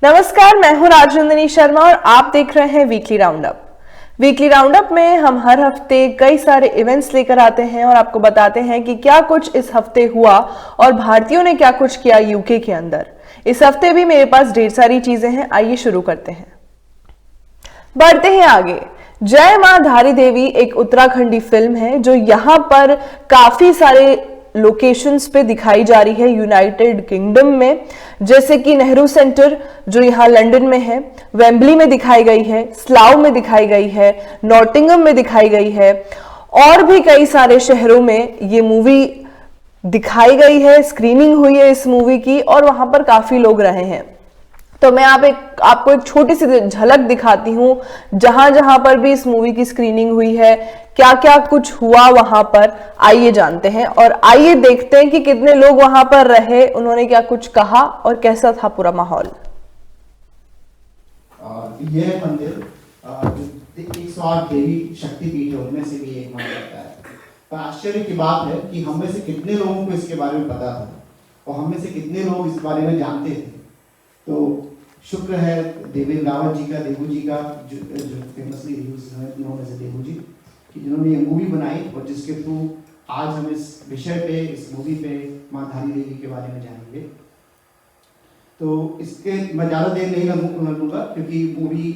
नमस्कार, मैं हूं राजनंदिनी शर्मा और आप देख रहे हैं वीकली राउंडअप। वीकली राउंडअप में हम हर हफ्ते कई सारे इवेंट्स लेकर आते हैं और आपको बताते हैं कि क्या कुछ इस हफ्ते हुआ और भारतीयों ने क्या कुछ किया यूके के अंदर। इस हफ्ते भी मेरे पास ढेर सारी चीजें हैं, आइए शुरू करते हैं। बढ़ते हैं आगे। जय मां धारी देवी एक उत्तराखंडी फिल्म है जो यहाँ पर काफी सारे लोकेशंस पे दिखाई जा रही है यूनाइटेड किंगडम में, जैसे कि नेहरू सेंटर जो यहाँ लंदन में है, वेम्बली में दिखाई गई है, स्लाव में दिखाई गई है, नॉटिंगम में दिखाई गई है और भी कई सारे शहरों में ये मूवी दिखाई गई है, स्क्रीनिंग हुई है इस मूवी की और वहां पर काफी लोग रहे हैं। तो मैं आपको एक छोटी सी झलक दिखाती हूँ जहां जहां पर भी इस मूवी की स्क्रीनिंग हुई है, क्या क्या कुछ हुआ वहां पर। आइए जानते हैं और आइए देखते हैं कि कितने लोग वहां पर रहे, उन्होंने क्या कुछ कहा और कैसा था पूरा माहौल। यह मंदिर 108 देवी शक्तिपीठ है, उनमें से भी एक माना जाता है। पर आश्चर्य की बात है कि हम में से कितने लोगों को इसके बारे में पता था और हम में से कितने लोग इस बारे में जानते थे। तो शुक्र है देवेंद्र रावत जी का, देवू जी का, जो फेमसली नोन एज देवू जी, कि जिन्होंने ये मूवी बनाई और जिसके थ्रू आज हम इस विषय पे, इस मूवी पे मां धारी देवी के बारे में जानेंगे। तो इसके मैं ज़्यादा देर नहीं लगूंगा क्योंकि movie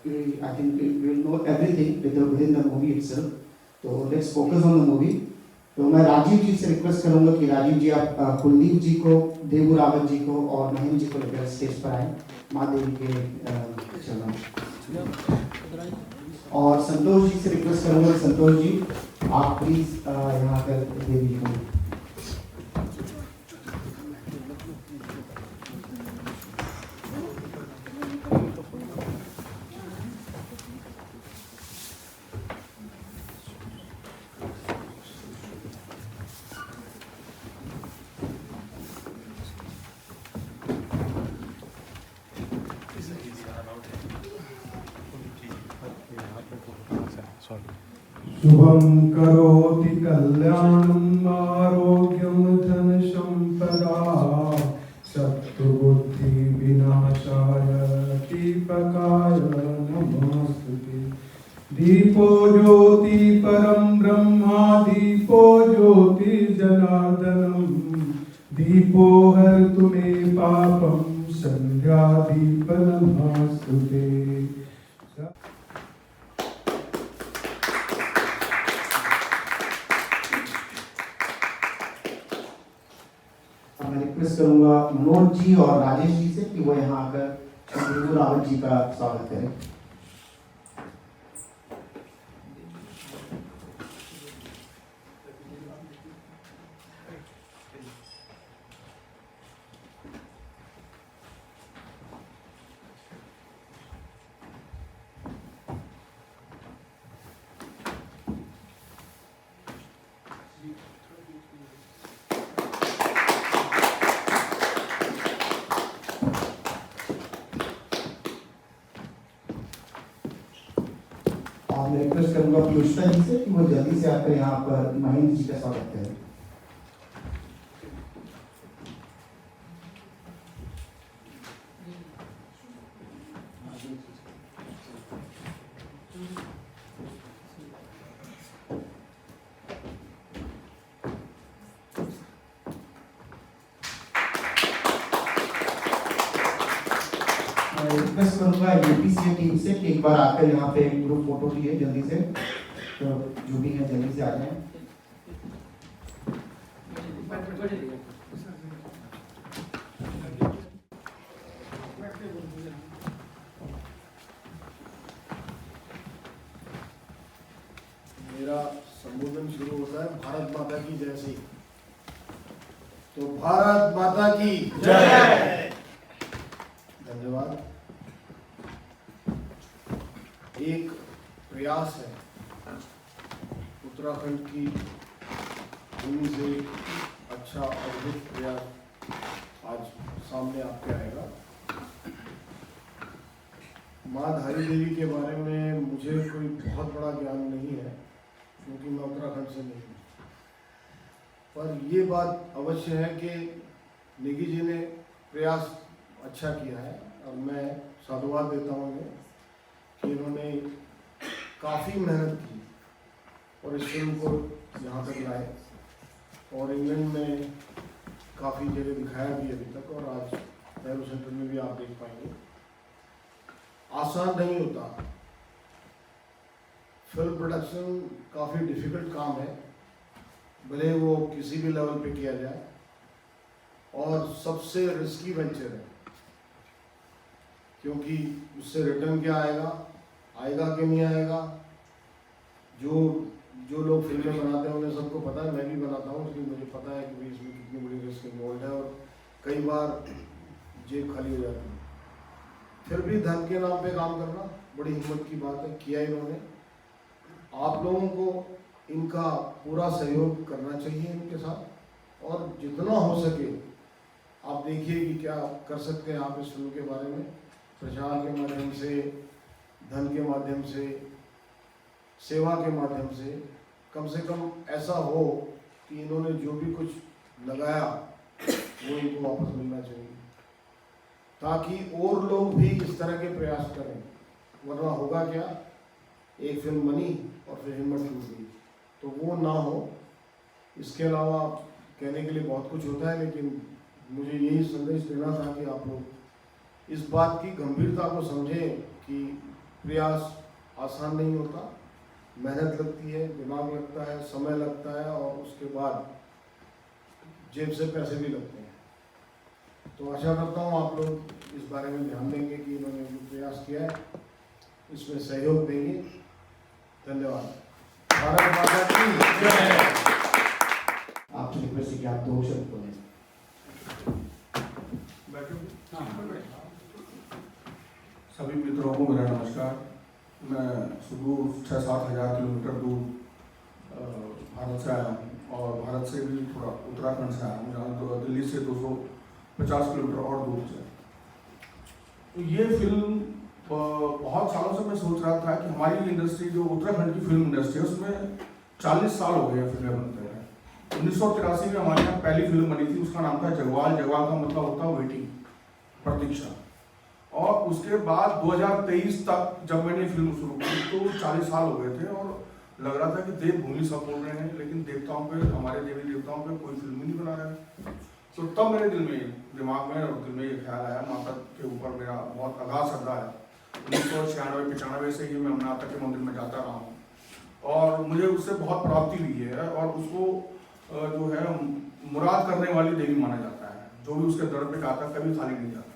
I think will know everything within the movie itself. तो let's focus on the movie. तो मैं राजीव जी से रिक्वेस्ट करूंगा कि राजीव जी आप कुलदीप जी को, देवू रावत जी को और महेंद्र जी को लेकर स्टेज पर आए माँ देवी के चरणों। और संतोष जी से रिक्वेस्ट करूंगा, संतोष जी आप प्लीज यहाँ पर देवी जी को। शुभं करोति कल्याणं आरोग्यं धनसम्पदा सत्त्वबुद्धि विनाशाय दीपकाय नमोस्तुते। दीपो ज्योति परं ब्रह्मा दीपो ज्योति जनार्दनम् दीपो हरतु मे पापं संध्या दीप नमोस्तुते। मैं रिक्वेस्ट करूंगा मनोज जी और राजेश जी से कि वो यहाँ आकर देवू रावत जी का स्वागत करें। और मैं रिक्वेस्ट करूंगा पीयूषा जी से कि वो जल्दी से आकर यहाँ पर महेंद्र जी का स्वागत करें। रिक्वेस्ट करूंगा यूपीसी टीम से कि एक बार आकर यहाँ पे ग्रुप फोटो लिए जल्दी से, तो जो भी है जल्दी से आ जाए। मेरा संबोधन शुरू होता है भारत माता की जय से। तो भारत माता की जय। धन्यवाद। एक प्रयास है उत्तराखंड की भूमि से अच्छा अद्भुत प्रयास आज सामने आपके आएगा। माँ धारी देवी के बारे में मुझे कोई बहुत बड़ा ज्ञान नहीं है क्योंकि मैं उत्तराखंड से नहीं हूँ, पर ये बात अवश्य है कि नेगी जी ने प्रयास अच्छा किया है और मैं साधुवाद देता हूँ इन्हें कि इन्होंने काफ़ी मेहनत की और इस फिल्म को यहाँ तक लाए और इंग्लैंड में काफ़ी जगह दिखाया भी अभी तक और आज नेहरू सेंटर में भी आप देख पाएंगे। आसान नहीं होता, फिल्म प्रोडक्शन काफ़ी डिफिकल्ट काम है, भले वो किसी भी लेवल पे किया जाए, और सबसे रिस्की वेंचर है क्योंकि उससे रिटर्न क्या आएगा कि नहीं आएगा। जो लोग फिल्में बनाते हैं उन्हें सबको पता है, मैं भी बनाता हूँ इसलिए मुझे पता है कि भाई इसमें कितनी बड़ी रिस्क इन्वॉल्व है और कई बार जेब खाली हो जाती है। फिर भी धन के नाम पे काम करना बड़ी हिम्मत की बात है, किया इन्होंने। आप लोगों को इनका पूरा सहयोग करना चाहिए इनके साथ और जितना हो सके आप देखिए कि क्या कर सकते हैं आप इस फिल्म के बारे में, प्रचार के माध्यम से, धन के माध्यम से, सेवा के माध्यम से कम ऐसा हो कि इन्होंने जो भी कुछ लगाया वो इनको वापस मिलना चाहिए ताकि और लोग भी इस तरह के प्रयास करें। वरना होगा क्या, एक फिल्म बनी और फिर हिम्मत टूट गई, तो वो ना हो। इसके अलावा कहने के लिए बहुत कुछ होता है, लेकिन मुझे यही संदेश देना था कि आप लोग इस बात की गंभीरता को समझें कि प्रयास आसान नहीं होता, मेहनत लगती है, दिमाग लगता है, समय लगता है और उसके बाद जेब से पैसे भी लगते हैं। तो आशा करता हूँ आप लोग इस बारे में ध्यान देंगे कि इन्होंने जो प्रयास किया है इसमें सहयोग देंगे। धन्यवाद। भारत माता की जय। आपसे रिक्वेस्ट है कि आप 2 शब्द बोलें। सभी मित्रों को मेरा नमस्कार। मैं सुदूर 6-7 हज़ार किलोमीटर दूर भारत से आया हूँ और भारत से भी थोड़ा उत्तराखंड से आया हूँ, जहाँ तो दिल्ली से 250 किलोमीटर और दूर से। तो ये फिल्म बहुत सालों से मैं सोच रहा था कि हमारी इंडस्ट्री जो उत्तराखंड की फिल्म इंडस्ट्री है उसमें 40 साल हो गए हैं फिल्में बनते हैं। 1983 में हमारे यहाँ पहली फिल्म बनी थी, उसका नाम था जगवाल। जगवाल का मतलब होता है वेटिंग, प्रतीक्षा। और उसके बाद 2023 तक जब मैंने फिल्म शुरू की तो 40 साल हो गए थे और लग रहा था कि देवभूमि सब बोल रहे हैं, लेकिन देवताओं पे, हमारे देवी देवताओं पे कोई फिल्म ही नहीं बना रहा है। तो तब मेरे दिमाग में और दिल में ये ख्याल आया, माता के ऊपर मेरा बहुत अगाध श्रद्धा है। 1996-95 से ही मैं माता के मंदिर में जाता रहा हूँ और मुझे उससे बहुत प्राप्ति हुई है और उसको जो है मुराद करने वाली देवी माना जाता है। जो भी उसके दर पे जाता कभी खाली नहीं जाता।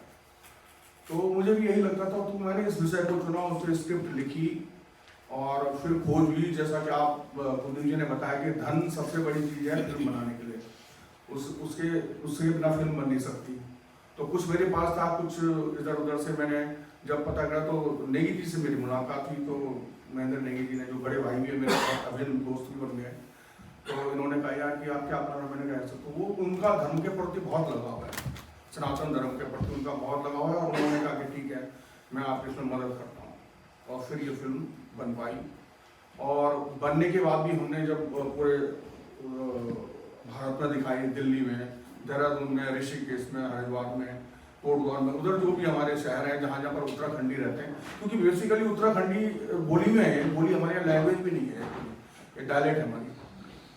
तो मुझे भी यही लगता था, तो मैंने इस विषय को चुना, उस पर स्क्रिप्ट लिखी और फिर खोज हुई। जैसा कि आप कुलदीप जी ने बताया कि धन सबसे बड़ी चीज़ है फिल्म बनाने के लिए, उसके बिना फिल्म बन नहीं सकती। तो कुछ मेरे पास था, कुछ इधर उधर से मैंने जब पता करा तो नेगी जी से मेरी मुलाकात हुई। तो महेंद्र नेगी जी ने, जो बड़े भाई भी है मेरे साथ, अभिन्न दोस्त भी बन गए, तो इन्होंने कहा यार कि आप क्या करना। मैंने कहा ऐसा। तो वो उनका धर्म के प्रति बहुत लगाव है, सनातन धर्म के प्रति उनका बहुत लगाव है और उन्होंने कहा कि ठीक है मैं आपकी इसमें मदद करता हूँ। और फिर ये फिल्म बन पाई और बनने के बाद भी हमने जब पूरे भारत में दिखाई, दिल्ली में, देहरादून में, ऋषिकेश में, हरिद्वार में, कोटद्वार में, उधर जो भी हमारे शहर हैं जहाँ जहाँ पर उत्तराखंडी रहते हैं, क्योंकि बेसिकली उत्तराखंडी बोली में है, बोली हमारे यहाँ लैंग्वेज भी नहीं है, ये डायलेक्ट है हमारी।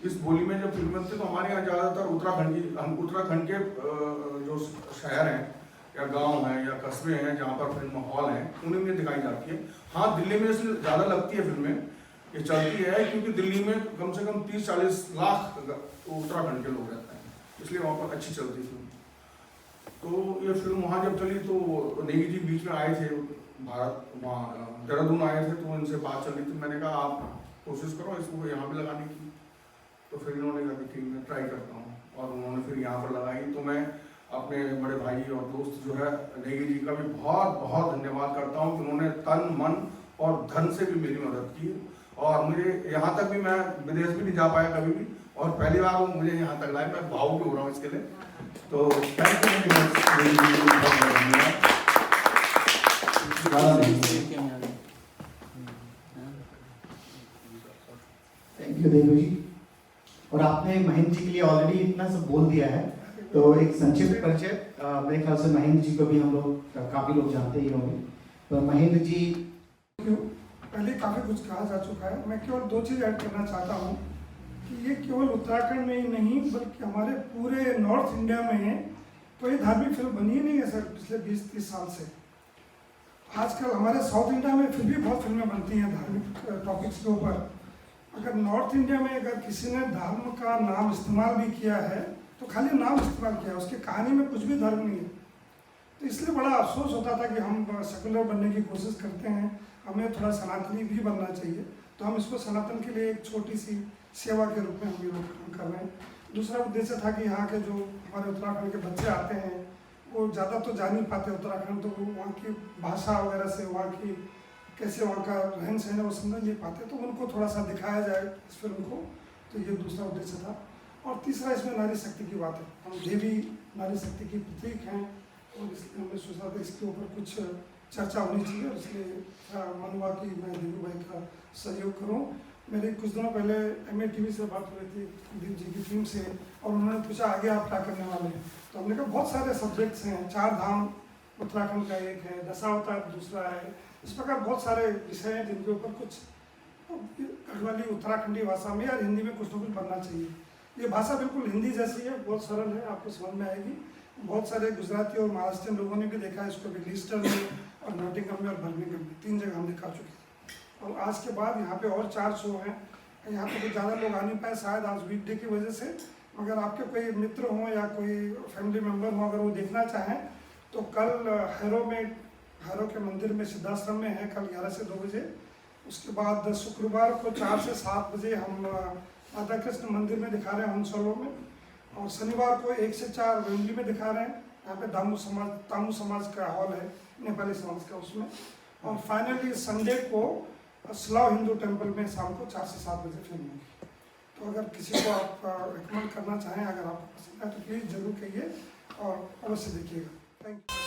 इस बोली में जब फिल्म बनती है तो हमारे यहाँ ज़्यादातर उत्तराखंड के जो शहर हैं या गांव हैं या कस्बे हैं जहाँ पर फिल्म हॉल हैं उन्हीं में दिखाई जाती है। हाँ, दिल्ली में इसलिए ज़्यादा लगती है फिल्में, ये चलती है क्योंकि दिल्ली में कम से कम 30-40 लाख उत्तराखंड के लोग रहते हैं, इसलिए वहाँ पर अच्छी चलती फिल्म। तो ये फिल्म वहाँ जब चली तो नेगी जी बीच में आए थे, वहाँ देहरादून आए थे, तो इनसे बात चली थी। मैंने कहा आप कोशिश करो इसको यहाँ भी लगाने की। तो फिर इन्होंने कहा कि ठीक मैं ट्राई करता हूँ और उन्होंने फिर यहाँ पर लगाई। तो मैं अपने बड़े भाई और दोस्त जो है नेगी जी का भी बहुत बहुत धन्यवाद करता हूँ कि उन्होंने तन मन और धन से भी मेरी मदद की और मुझे यहाँ तक भी, मैं विदेश भी नहीं जा पाया कभी भी और पहली बार वो मुझे यहाँ तक लाए। मैं भावुक हो रहा हूँ इसके लिए। तो थैंक यू देवू जी। और आपने महेंद्र जी के लिए ऑलरेडी इतना सब बोल दिया है, तो एक संक्षिप्त परिचय मेरे ख्याल से महेंद्र जी को भी हम लोग काफ़ी लोग जानते ही होंगे। तो महेंद्र जी पहले काफ़ी कुछ कहा जा चुका है। मैं केवल 2 चीज़ ऐड करना चाहता हूँ कि ये केवल उत्तराखंड में ही नहीं बल्कि हमारे पूरे नॉर्थ इंडिया में कोई धार्मिक फिल्म बनी ही नहीं है सर पिछले 20-30 साल से। आजकल हमारे साउथ इंडिया में फिर भी बहुत फिल्में बनती हैं धार्मिक टॉपिक्स के ऊपर। अगर नॉर्थ इंडिया में अगर किसी ने धर्म का नाम इस्तेमाल भी किया है तो खाली नाम इस्तेमाल किया है, उसकी कहानी में कुछ भी धर्म नहीं है। तो इसलिए बड़ा अफसोस होता था कि हम सेकुलर बनने की कोशिश करते हैं, हमें थोड़ा सनातनी भी बनना चाहिए। तो हम इसको सनातन के लिए एक छोटी सी सेवा के रूप में हम ये लोग काम कर रहे हैं। दूसरा उद्देश्य था कि यहाँ के जो हमारे उत्तराखंड के बच्चे आते हैं वो ज़्यादा तो जान नहीं पाते उत्तराखंड, तो वो वहाँ की भाषा वगैरह से, वहाँ की कैसे वहाँ का रहन सहन है वो समझ नहीं पाते, तो उनको थोड़ा सा दिखाया जाए इस फिल्म को। तो ये दूसरा उद्देश्य था। और तीसरा इसमें नारी शक्ति की बात है। हम देवी नारी शक्ति की प्रतीक हैं और इसलिए हमने सोचा था इसके ऊपर कुछ चर्चा होनी चाहिए और इसलिए मन हुआ कि मैं देवी भाई का सहयोग करूँ। मेरी कुछ दिनों पहले MATV से बात हुई थी दीप जी की टीम से और उन्होंने पूछा आगे आप क्या करने वाले हैं। तो हमने कहा बहुत सारे सब्जेक्ट्स हैं, 4 धाम उत्तराखंड का एक है, दशावतार दूसरा है, इस प्रकार बहुत सारे विषय हैं जिनके ऊपर कुछ गढ़वाली उत्तराखंडी भाषा में या हिंदी में कुछ ना कुछ बनना चाहिए। ये भाषा बिल्कुल हिंदी जैसी है, बहुत सरल है, आपको समझ में आएगी। बहुत सारे गुजराती और महाराष्ट्रियन लोगों ने भी देखा है इसको, भी लीस्टर में और नॉटिंघम में और बर्मिंघम में 3 जगह हम दिखा चुके हैं। और आज के बाद यहाँ पे और 4 शो हैं। यहाँ पे कुछ ज़्यादा लोग आ नहीं पाए शायद आज वीकडे की वजह से, मगर आपके कोई मित्र हों या कोई फैमिली मेम्बर हों अगर वो देखना चाहें तो कल हैरो के मंदिर में सिद्धाश्रम में है कल 11 से 2 बजे। उसके बाद शुक्रवार को 4 से 7 बजे हम राधा कृष्ण मंदिर में दिखा रहे हैं हंसोलो में, और शनिवार को 1 से 4 वेमली में दिखा रहे हैं। यहाँ पे तामू समाज का हॉल है, नेपाली समाज का, उसमें। और फाइनली संडे को स्लाव हिंदू टेम्पल में शाम को 4 से 7 बजे फिल्म होगी। तो अगर किसी को आप रिकमेंड करना चाहें, अगर आपको पसंद है तो प्लीज़ जरूर कहिए और अवश्य देखिएगा। Thank you.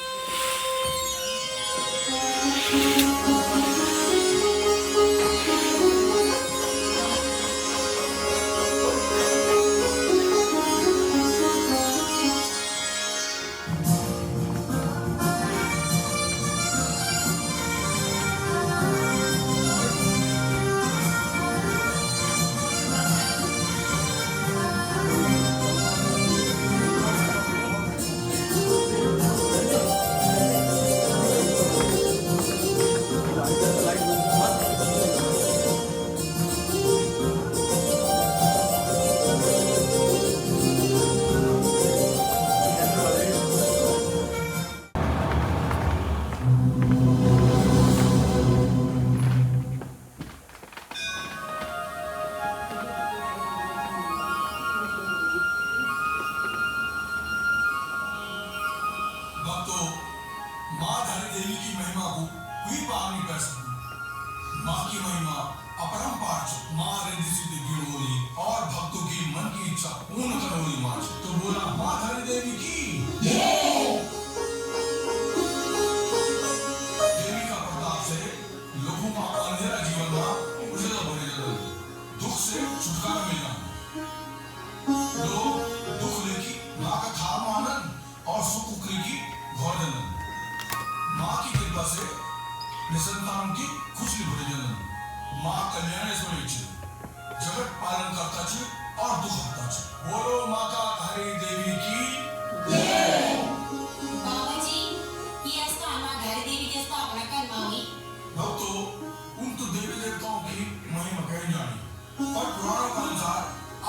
भक्तों, माँ धारी देवी की महिमा को कोई पार नहीं कर सकती। माँ की महिमा अपरंपार है। माँ रिद्धि सिद्धि गिणोरी और भक्तों की मन की इच्छा पूर्ण करोरी माँ। तो बोला माँ धारी देवी की देवी का प्रताप से लोगों का अंधेरा जीवन में उजाला होने लगा, दुख से छुटकारा मिला। लोग दुख लेकी माँ का थाम आनंद और सुख की घोरजनन। माँ की कृपा से निसंतान की खुशी भरे जनन। माँ कल्याणेश्वरी छ, जगत पालन करता छ और दुख हरता छ। बोलो माता धारी देवी की जय। बाबाजी, ये स्थान माँ धारी देवी की स्थापना करवाई। भक्तों, उन तो देवी देवताओं की महिमा कही जानी और पुराणों के अनुसार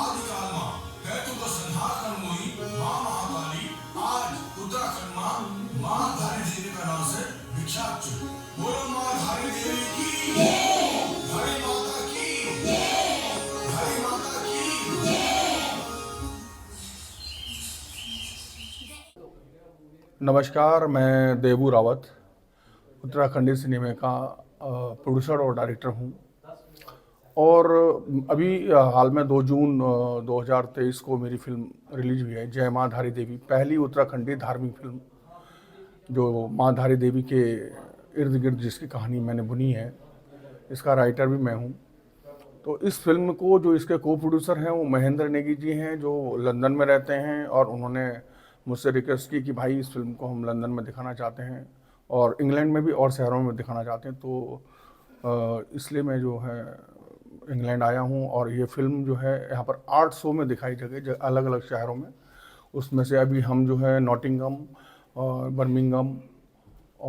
आदिकाल माँ दैत्यों का संहार करने हुई माँ महाकाली आज उत्तराखंड में माँ धारी देवी का नाम से विख्यात है। बोलो माँ धारी देवी की जय। धारी माता की जय। धारी माता की जय। नमस्कार, मैं देवू रावत उत्तराखंडी सिनेमा का प्रोड्यूसर और डायरेक्टर हूँ। और अभी हाल में 2 जून 2023 को मेरी फिल्म रिलीज हुई है, जय माँ धारी देवी। पहली उत्तराखंडी धार्मिक फिल्म जो माँ धारी देवी के इर्द गिर्द जिसकी कहानी मैंने बुनी है। इसका राइटर भी मैं हूँ। तो इस फिल्म को जो इसके को प्रोड्यूसर हैं वो महेंद्र नेगी जी हैं, जो लंदन में रहते हैं और उन्होंने मुझसे रिक्वेस्ट की कि भाई इस फिल्म को हम लंदन में दिखाना चाहते हैं और इंग्लैंड में भी और शहरों में दिखाना चाहते हैं। तो इसलिए मैं जो है इंग्लैंड आया हूँ और ये फिल्म जो है यहाँ पर 8 शो में दिखाई जगह अलग अलग शहरों में। उसमें से अभी हम जो है नॉटिंगम और बर्मिंगम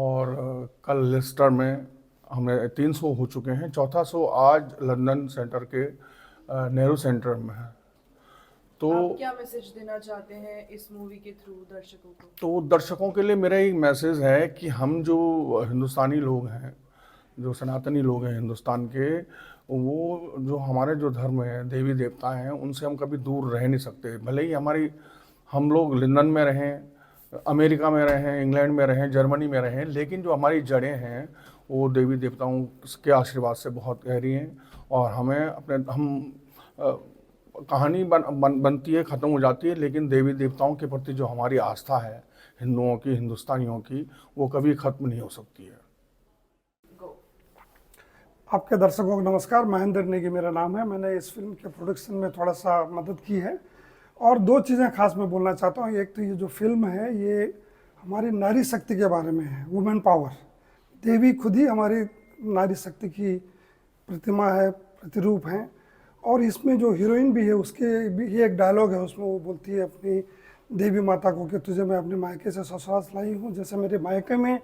और कल लेस्टर में हमें 3 शो हो चुके हैं। चौथा शो आज लंदन सेंटर के नेहरू सेंटर में है। तो आप क्या मैसेज देना चाहते हैं इस मूवी के थ्रू दर्शकों को? तो दर्शकों के लिए मेरा एक मैसेज है कि हम जो हिंदुस्तानी लोग हैं, जो सनातनी लोग हैं हिंदुस्तान के, वो जो हमारे जो धर्म है, देवी देवता हैं, उनसे हम कभी दूर रह नहीं सकते। भले ही हम लोग लंदन में रहें, अमेरिका में रहें, इंग्लैंड में रहें, जर्मनी में रहें, लेकिन जो हमारी जड़ें हैं वो देवी देवताओं के आशीर्वाद से बहुत गहरी हैं। और हमें कहानी बनती है, ख़त्म हो जाती है, लेकिन देवी देवताओं के प्रति जो हमारी आस्था है हिंदुओं की, हिंदुस्तानियों की, वो कभी ख़त्म नहीं हो सकती है। आपके दर्शकों को नमस्कार। महेंद्र नेगी मेरा नाम है। मैंने इस फिल्म के प्रोडक्शन में थोड़ा सा मदद की है और 2 चीज़ें खास मैं बोलना चाहता हूँ। एक तो ये जो फिल्म है ये हमारी नारी शक्ति के बारे में है, वुमेन पावर। देवी खुद ही हमारी नारी शक्ति की प्रतिमा है, प्रतिरूप हैं। और इसमें जो हीरोइन भी है उसके भी एक डायलॉग है, उसमें वो बोलती है अपनी देवी माता को कि तुझे मैं अपने मायके से ससुराल लाई हूँ, जैसे मेरे मायके में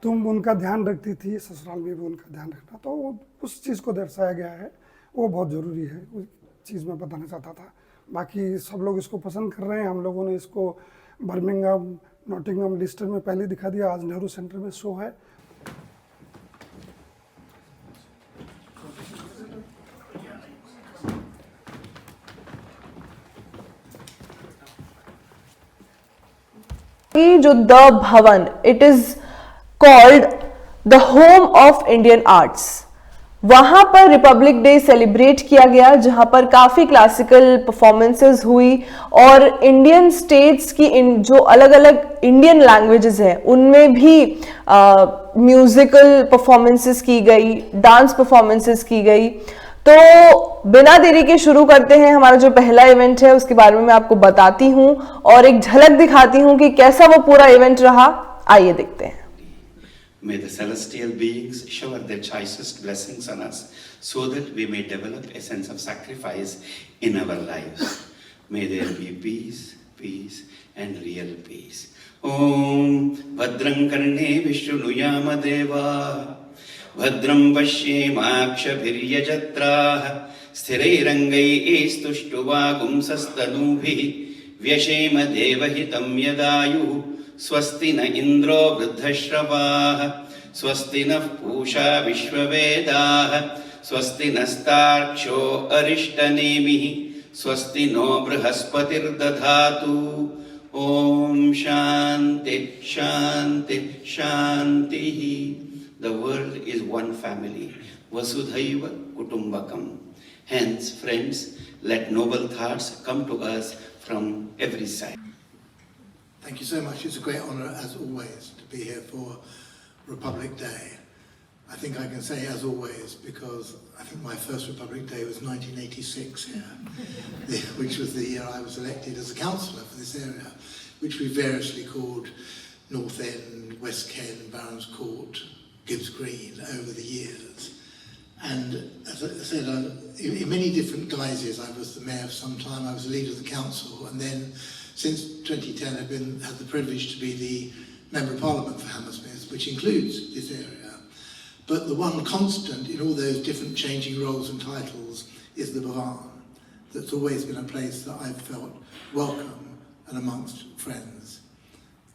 तुम उनका ध्यान रखती थी, ससुराल में भी उनका ध्यान रखना। तो उस चीज़ को दर्शाया गया है, वो बहुत ज़रूरी है, उस चीज़ मैं बताना चाहता था। बाकी सब लोग इसको पसंद कर रहे हैं। हम लोगों ने इसको बर्मिंघम, नॉटिंघम, लिस्टर में पहले दिखा दिया, आज नेहरू सेंटर में शो है। जो द भवन, it is called the home of Indian arts, वहां पर रिपब्लिक डे सेलिब्रेट किया गया, जहां पर काफी क्लासिकल परफॉर्मेंसेस हुई और इंडियन स्टेट्स की जो अलग अलग इंडियन लैंग्वेजेस हैं उनमें भी म्यूजिकल परफॉर्मेंसेस की गई, डांस परफॉर्मेंसेस की गई। तो बिना देरी के शुरू करते हैं। हमारा जो पहला इवेंट है उसके बारे में मैं आपको बताती हूं और एक झलक दिखाती हूं कि कैसा वो पूरा इवेंट रहा। आइए देखते हैं। May the celestial beings shower their choicest blessings on us so that we may develop a sense of sacrifice in our lives. May there be peace, peace and real peace. Om Bhadram Karne Vishunuyam Deva Bhadram Pashyemakshabhiryajatrah Sthirairangaistuštuvagumsastanubhi Vyashema Devahitam Yadayuh स्वस्ति न इंद्रो वृद्धश्रवाः स्वस्ति नः पूषा विश्ववेदाः स्वस्ति नस्तार्क्ष्यो अरिष्टनेमिः स्वस्ति नो बृहस्पतिर्दधातु। ओम शांति शांति शांतिः। The world is one family, vasudhaiva kutumbakam. Hence, friends, let noble thoughts come to us from every side. Thank you so much. It's a great honour, as always, to be here for Republic Day. I think I can say as always because I think my first Republic Day was 1986 here, which was the year I was elected as a councillor for this area, which we variously called North End, West Kent, Barons Court, Gibbs Green over the years. And as I said, in many different guises. I was the mayor for some time, I was the leader of the council, and then since 2010 I've had the privilege to be the Member of Parliament for Hammersmith, which includes this area. But the one constant in all those different changing roles and titles is the Bhavan. That's always been a place that I've felt welcome and amongst friends.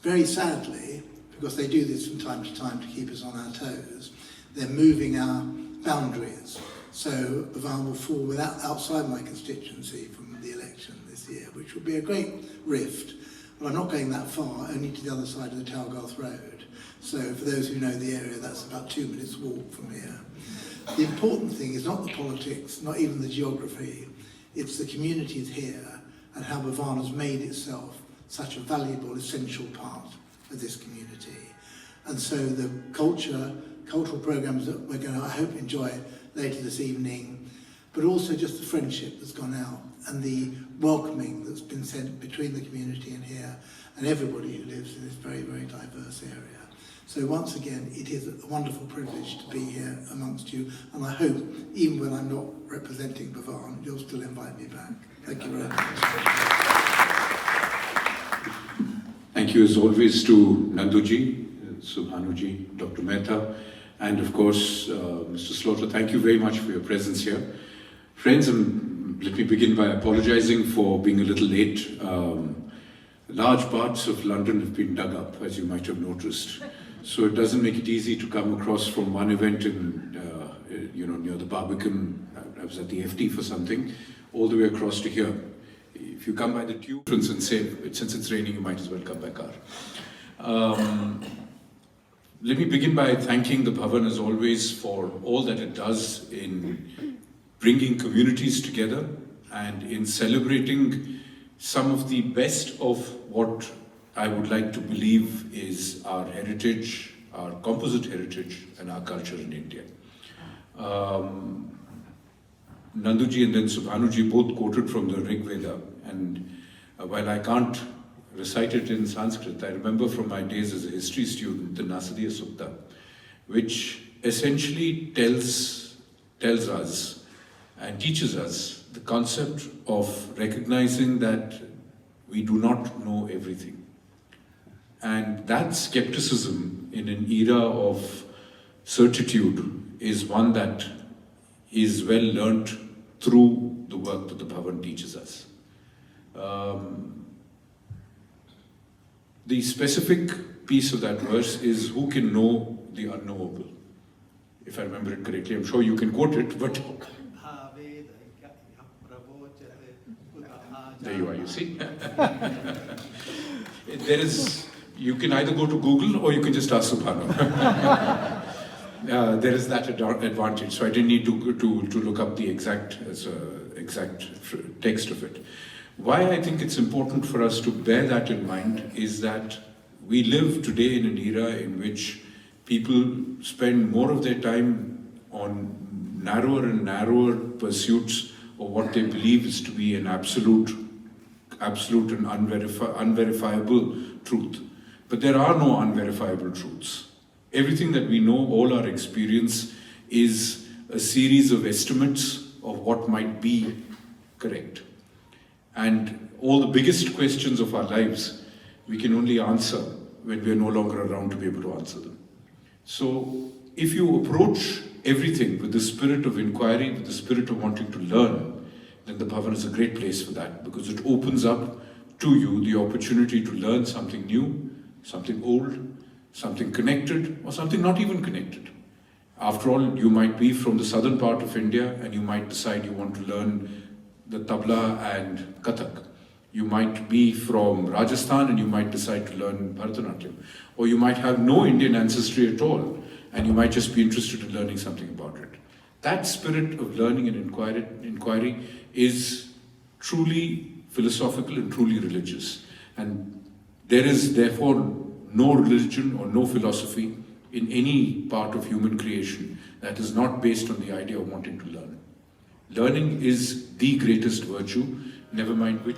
Very sadly, because they do this from time to keep us on our toes, they're moving our boundaries. So Bhavan will fall outside my constituency from the election this year, which will be a great rift. But I'm not going that far, only to the other side of the Talgarth Road. So for those who know the area, that's about 2 minutes walk from here. The important thing is not the politics, not even the geography, it's the communities here and how Bhavan has made itself such a valuable, essential part of this community. And so the cultural programs that we're going to, I hope, enjoy later this evening, but also just the friendship that's gone out and the welcoming that's been sent between the community and here and everybody who lives in this very, very diverse area. So once again, it is a wonderful privilege to be here amongst you, and I hope, even when I'm not representing Bhavan, you'll still invite me back. Thank you very much. Thank you as always to Nanduji, Subhanuji, Dr. Mehta, and of course, Mr. Slaughter. Thank you very much for your presence here. Friends, let me begin by apologizing for being a little late. Large parts of London have been dug up, as you might have noticed. So it doesn't make it easy to come across from one event in, near the Barbican. I was at the FT for something, all the way across to here. If you come by the tube and say, since it's raining, you might as well come by car. Let me begin by thanking the Bhavan as always for all that it does in bringing communities together and in celebrating some of the best of what I would like to believe is our heritage, our composite heritage, and our culture in India. Nanduji and then Subhanuji both quoted from the Rig Veda, and while I can't recite it in Sanskrit, I remember from my days as a history student the Nasadiya Sukta, which essentially tells us and teaches us the concept of recognizing that we do not know everything. And that skepticism in an era of certitude is one that is well learnt through the work that the Bhavan teaches us. The specific piece of that verse is, who can know the unknowable? If I remember it correctly, I'm sure you can quote it, but there you are, you see. You can either go to Google or you can just ask Subhanu. There is that advantage, so I didn't need to look up the exact text of it. Why I think it's important for us to bear that in mind is that we live today in an era in which people spend more of their time on narrower and narrower pursuits of what they believe is to be an absolute and unverifiable truth. But there are no unverifiable truths. Everything that we know, all our experience, is a series of estimates of what might be correct. And all the biggest questions of our lives, we can only answer when we are no longer around to be able to answer them. So if you approach everything with the spirit of inquiry, with the spirit of wanting to learn, then the Bhavan is a great place for that, because it opens up to you the opportunity to learn something new, something old, something connected, or something not even connected. After all, you might be from the southern part of India and you might decide you want to learn the tabla and Kathak. You might be from Rajasthan and you might decide to learn Bharatanatyam. Or you might have no Indian ancestry at all and you might just be interested in learning something about it. That spirit of learning and inquiry is truly philosophical and truly religious. And there is therefore no religion or no philosophy in any part of human creation that is not based on the idea of wanting to learn. Learning is the greatest virtue, never mind which.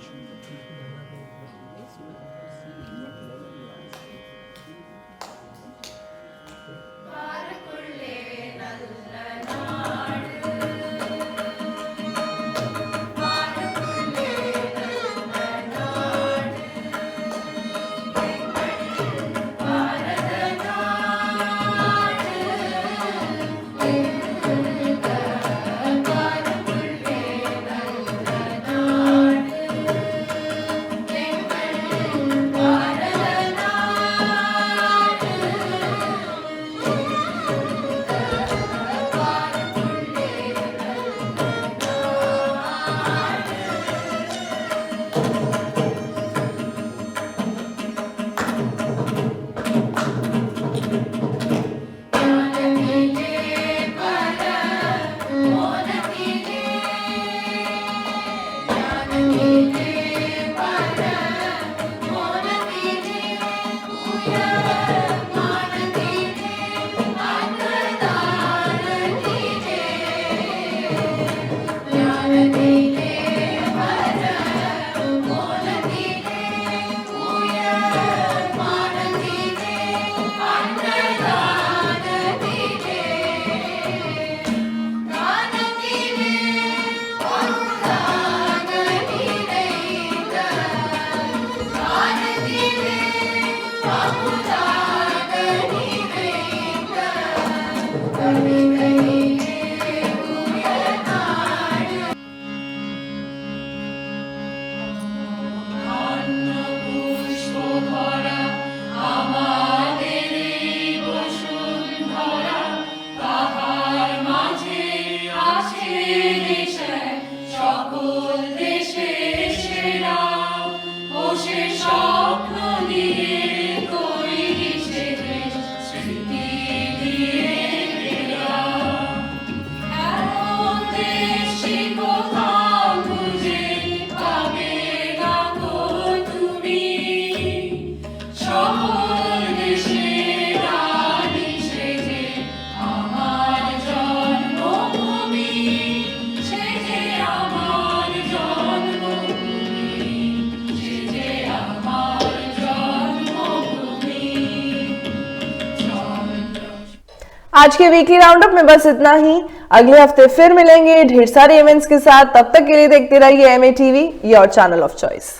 आज के weekly roundup में बस इतना ही। अगले हफ्ते फिर मिलेंगे ढेर सारे इवेंट्स के साथ। तब तक के लिए देखते रहिए MA TV, your channel of choice.